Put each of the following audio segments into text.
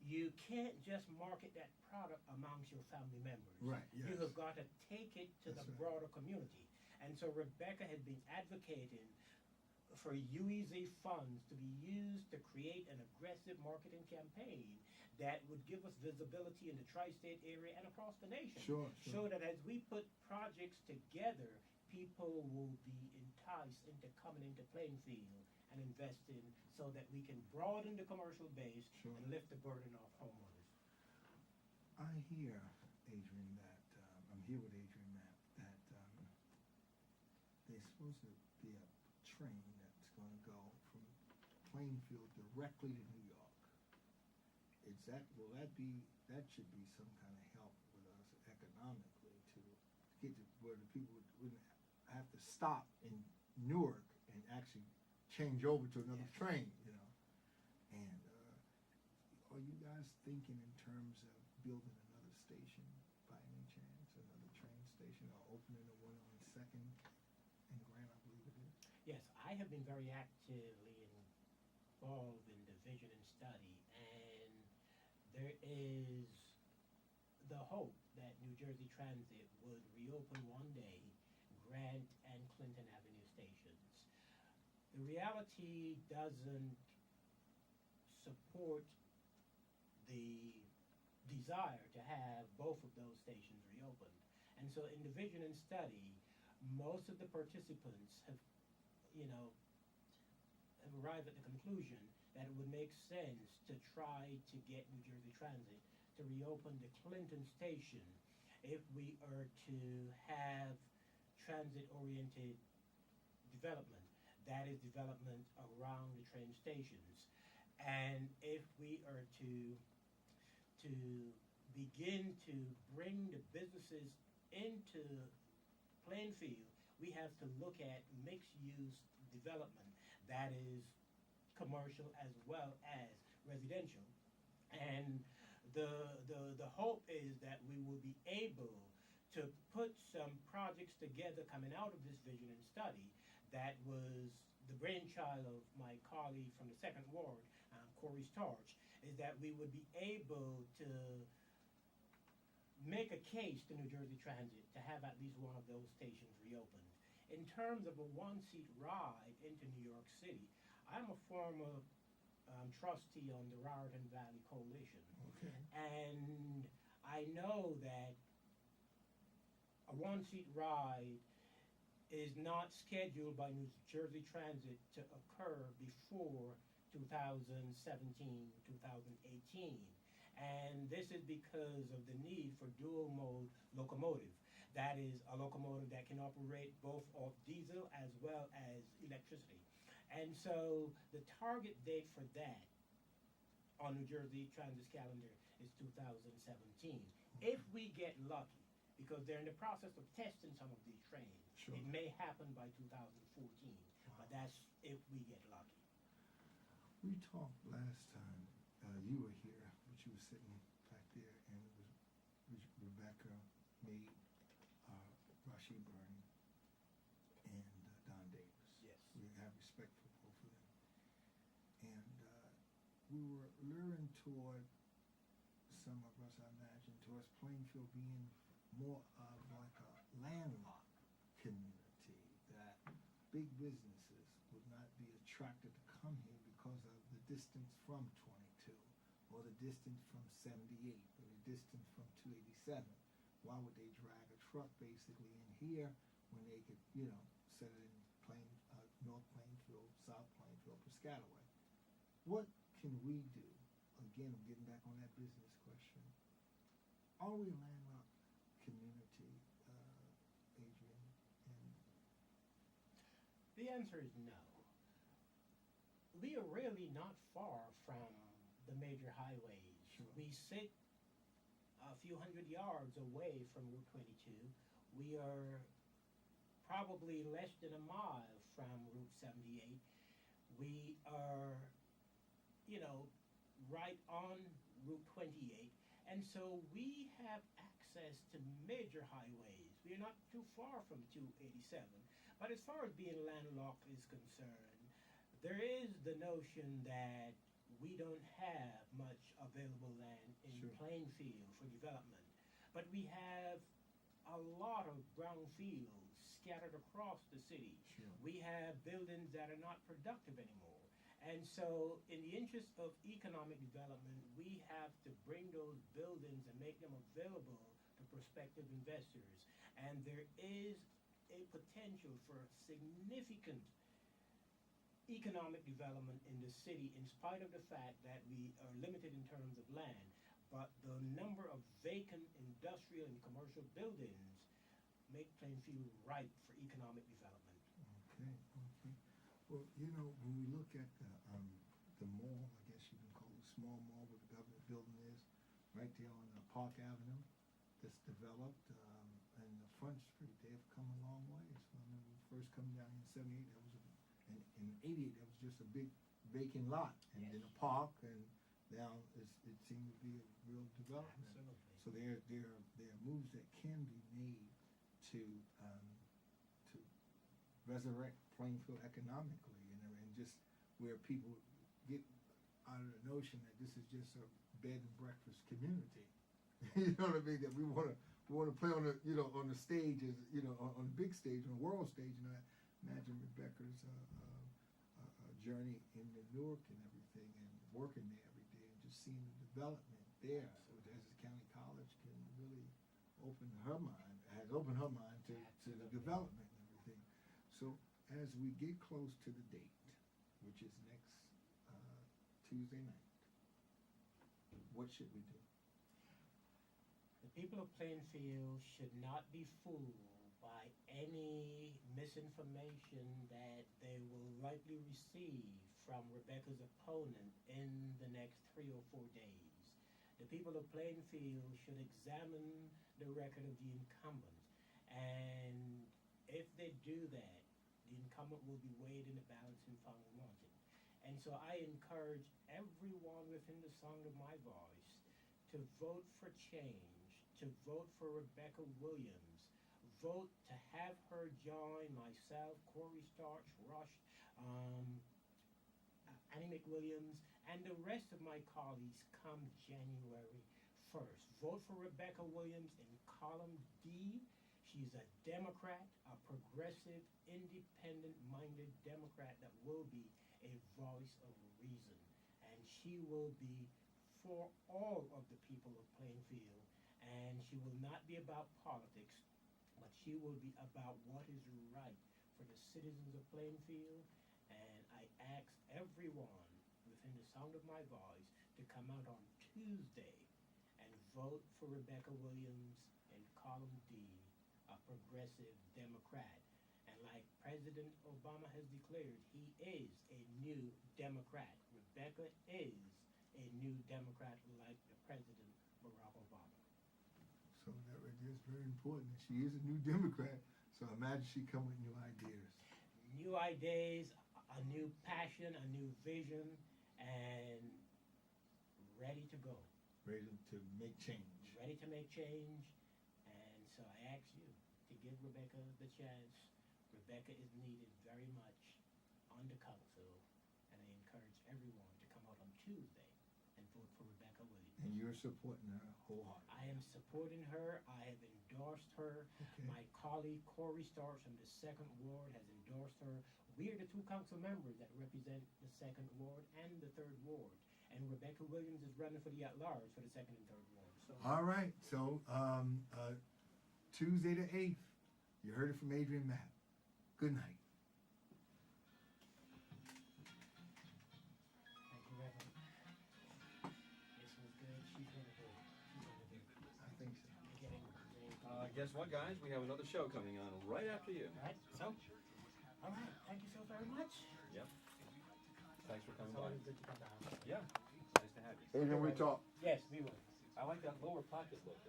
you can't just market that product amongst your family members. Right, You yes. have got to take it to That's the right. broader community. And so Rebecca has been advocating for UEZ funds to be used to create an aggressive marketing campaign that would give us visibility in the tri-state area and across the nation. Sure, So sure. that as we put projects together, people will be enticed into coming into Plainfield and investing so that we can broaden the commercial base Sure. and lift the burden off homeowners. I hear, Adrian, that I'm here with Adrian, that there's supposed to be a train that's going to go from Plainfield directly to New York. Is that will that be that should be some kind of help with us economically to get to where the people wouldn't have to stop in Newark and actually change over to another Yes. train, you know. And are you guys thinking in terms of building another station by any chance, another train station, or opening the one on Second and Grant, I believe it is? Yes, I have been very actively involved in the vision and study, and there is the hope that New Jersey Transit would reopen one day Grant and Clinton Avenue stations. The reality doesn't support the desire to have both of those stations reopened. And so in the vision and study, most of the participants have, you know, have arrived at the conclusion that it would make sense to try to get New Jersey Transit to reopen the Clinton station if we are to have transit-oriented development. That is development around the train stations. And if we are to begin to bring the businesses into Plainfield, we have to look at mixed-use development that is commercial as well as residential. And the hope is that we will be able to put some projects together coming out of this vision and study that was the brainchild of my colleague from the Second Ward, Corey Starch, is that we would be able to make a case to New Jersey Transit to have at least one of those stations reopened. In terms of a one-seat ride into New York City, I'm a former trustee on the Raritan Valley Coalition, Okay. and I know that a one-seat ride is not scheduled by New Jersey Transit to occur before 2017, 2018. And this is because of the need for dual mode locomotive. That is a locomotive that can operate both off diesel as well as electricity. And so the target date for that on New Jersey Transit's calendar is 2017. If we get lucky, because they're in the process of testing some of these trains, Sure. it may happen by 2014, but that's if we get lucky. We talked last time, you were here, but you were sitting back there, and it was Rebecca, me, Rashid Burney, and Don Davis. Yes. We have respect for both of them. And we were luring toward, some of us, I imagine, towards Plainfield being more of like a landlocked community, that big businesses would not be attracted to come here because of the distance from 22, or the distance from 78, or the distance from 287. Why would they drag a truck basically in here when they could, you know, set it in North Plainfield, South Plainfield, Piscataway? What can we do? Again, I'm getting back on that business question. Are we a landlocked community, Adrian? And The answer is no. We are really not far from the major highways. Sure. We sit a few hundred yards away from Route 22. We are probably less than a mile from Route 78. We are, you know, right on Route 28. And so we have access to major highways. We are not too far from 287. But as far as being landlocked is concerned, there is the notion that we don't have much available land in Sure. Plainfield for development. But we have a lot of brownfields scattered across the city. Sure. We have buildings that are not productive anymore. And so, in the interest of economic development, we have to bring those buildings and make them available to prospective investors. And there is a potential for significant economic development in the city, in spite of the fact that we are limited in terms of land. But the number of vacant industrial and commercial buildings make Plainfield ripe for economic development. Okay, okay. Well, you know, when we look at the mall, I guess you can call it a small mall where the government building is, right there on Park Avenue, that's developed, and the Front Street, they've come a long way. So I remember first coming down in '78, that was in '88, that was just a big vacant lot, and Yes. then a park, and now it seems to be a real development. Absolutely. So there are moves that can be made to resurrect Plainfield economically, and just where people get out of the notion that this is just a bed and breakfast community. You know what I mean? That we want to play on the on the stage, as on the big stage, on the world stage. And I imagine Rebecca's journey in New York and everything, and working there every day, and just seeing the development there. As County College can really has opened her mind to the development and everything. So as we get close to the date, which is next Tuesday night, what should we do? The people of Plainfield should not be fooled by any misinformation that they will likely receive from Rebecca's opponent in the next 3 or 4 days. The people of Plainfield should examine the record of the incumbent, and if they do that, the incumbent will be weighed in the balance and found wanting. And so I encourage everyone within the sound of my voice to vote for change, to vote for Rebecca Williams, vote to have her join myself, Corey Starch, Rush, Annie McWilliams, and the rest of my colleagues come January 1st. Vote for Rebecca Williams in column D. She's a Democrat, a progressive, independent-minded Democrat that will be a voice of reason. And she will be for all of the people of Plainfield. And she will not be about politics, but she will be about what is right for the citizens of Plainfield. And I ask everyone within the sound of my voice to come out on Tuesday and vote for Rebecca Williams in column D, a progressive Democrat. And like President Obama has declared, he is a new Democrat. Rebecca is a new Democrat like the President Barack Obama. So that right there is very important. She is a new Democrat, so I imagine she come with new ideas. New ideas, a new passion, a new vision, and ready to go. Ready to make change. Ready to make change. And so I ask you to give Rebecca the chance. Rebecca is needed very much on the council, and I encourage everyone to come out on Tuesday and vote for Rebecca Williams. And you're supporting her wholeheartedly. I am supporting her. I have endorsed her. Okay. My colleague Corey Starch from the 2nd Ward has endorsed her. We are the 2 council members that represent the 2nd Ward and the 3rd Ward. And Rebecca Williams is running for the at-large for the 2nd and 3rd Ward. So, All right. So Tuesday the 8th, you heard it from Adrian Mapp. Good night. thank you, Reverend. This was good. She's going to do it. She's going to do it. I think so. You're getting Guess what, guys? We have another show coming on right after you. right. So, all right. Thank you so very much. Yep. Thanks for coming It's by. always good to come down. Yeah. Nice to have you. Adrian, we talk. Yes, we will. I like that lower pocket look.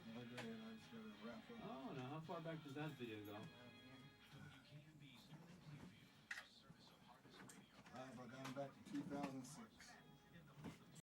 I just gotta wrap up. Oh, now how far back does that video go?